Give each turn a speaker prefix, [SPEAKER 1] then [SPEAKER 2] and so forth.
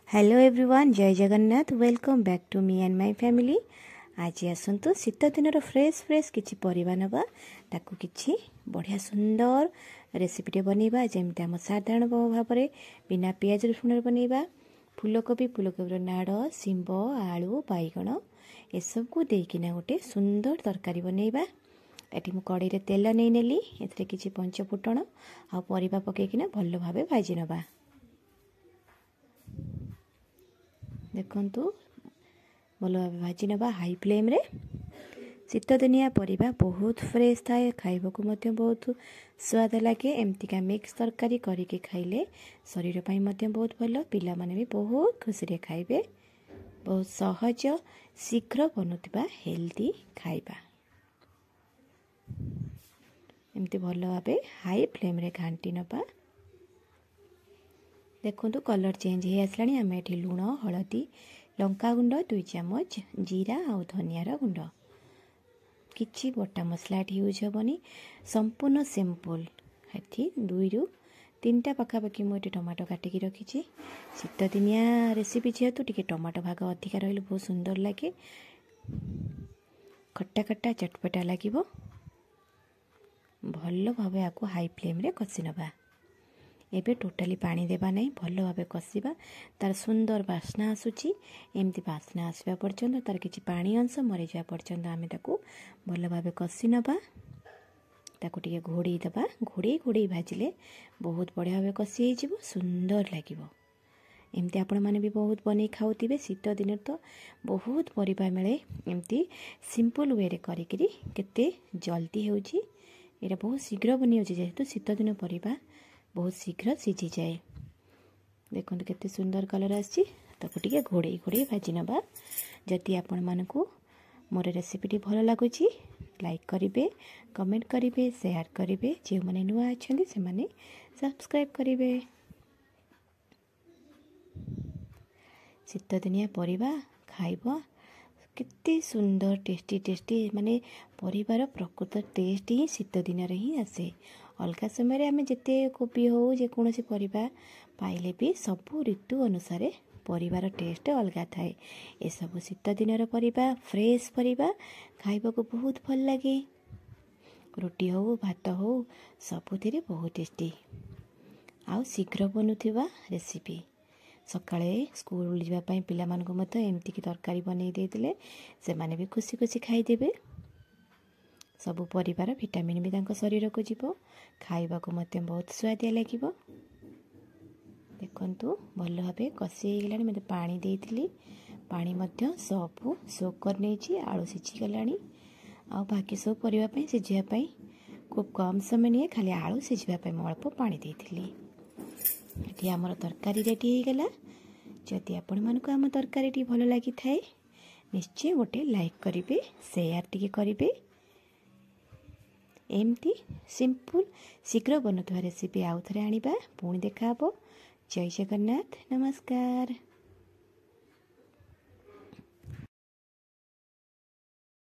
[SPEAKER 1] Hello everyone, जय Jagannath. Welcome back to me and my family. आज आसतु शीत दिन फ्रेश फ्रेश किसी परिबा नवा ताकू किछि बढ़िया सुंदर रेसिपीटे बनैबा जेमती आम साधारण भाव में बिना पियाज रसुण बनैबा। फूलकोबी नाड़ शिंब आलू बैगण ए सब को देकिना गोटे सुंदर तरकारी बनैबा। एटी मु कड़े तेल नहीं नेली, एथिरे किछि पंच फुटण आ परिबा पकेकिना भल भाबे भाजी नबा। देखंतु भल भाव भाजी नबा हाई फ्लेम रे। शीत दिनिया परिबा बहुत फ्रेश थाए, खाइबा मध्य बहुत स्वाद लगे। एमतीका मिक्स तरकारी करके खाइले शरीर पाई मध्य बहुत भल, पिला माने भी बहुत खुशी रे खाइबे। बहुत सहज शीघ्र बनुतिबा हेल्दी खाइबा। एमती भल भाबे हाई फ्लेम रे घांटी नबा। देखो कलर चेंज हो आसला। आम ये लुण हलदी लंका गुंड 2 चामच जीरा आ धनियार गुंड किछि बटा मसला यूज हेबनी। संपूर्ण सिंपल ये 2 ରୁ 3टा पाखापाखि मुझे टमाटो काटिकी रखी। शीत दिनिया रेसिपी जेहेतु टिके टमाटो भाग अधिका रही बहुत सुंदर लगे, खट्टा खट्टा चटपटा लगे। भल भाव आपको हाई फ्लेम रे कषि नबा। एबे टोटाली पानी देबा नहीं, भल भाव कषिबा। तार सुंदर बास्ना आसुची। एमती बास्ना आसवा पर्यंत तार किछि पानी अंश मरी जा पर्यंत आमे ताकू भल भाव कषि नबा। ताकू टिके घोड़ी दबा। घोड़ी घोड़ी भाजिले बहुत बढ़िया भाव कषि हो सुंदर लागिबो। एमती आपण माने भी बहुत बनै खाउतिबे। शीत दिन तो बहुत परिबा मिले, एमती सिंपल वे रे करिकरी केते जल्दी होउची। एटा बहुत शीघ्र बनी होची जेहेतु शीत दिन परिबा बहुत शीघ्र सीझी जाए। देखो केते सुंदर कलर आसी। ताकू टिके घोड़े घोड़े भाजी नबा। जदि आपण मानकू मोर रेसिपीटी भल लगुची लाइक करिवे, कमेंट करिवे, शेयर करिवे। जे माने नुआ अछंती से माने सब्सक्राइब करिवे। शीत दिनिया परिबा खाइबा कितने सुंदर टेस्टी टेस्टी माने परिबार प्रकृत टेस्ट ही शीत दिन ही आसे। अलगा समय आम जिते कोबी हो जेकोसी परिबा पाइले भी सबू ऋतु अनुसार परिबार टेस्ट अलगा थाए। ए सब शीत दिन परिबा फ्रेश परिबा खाइबा को बहुत भल लगे। रोटी हो भात हो सबुथिरे बहुत टेस्टी आउ शीघ्र बनुथिबा रेसिपी। सकाळे स्कूल जावाई पिला मानकु मत एमती की तरकारी बनै देइतिले से माने भी खुशी खुशी खाइदेबे। सबु परिवार विटामिन भी तांको शरीर को जीवो, खाइबा को मते बहुत स्वादिया लागिबो। देखंतु भल भाबे कषि गलानी। मते पानी देइतिली, पानी मध्य सबु सोक कर नेछि। आळू सिझी गलानी आ बाकी सब परिवा पई सिझिया पई खूब कम समय निये। खाली आळू सिझिबा पई म अल्प पानी देइतिली। एटी हमर तरकारी रेडी हो गला। जदि आपण मानकु आम तरकारी भल लगी थाए निश्चय गोटे लाइक करिवे, शेयर टिके करिवे। एमती सिंपल शीघ्र बनुवा रेसिपी आउ थरे आनिबा। पुणी देखा हबो। जय जगन्नाथ, नमस्कार।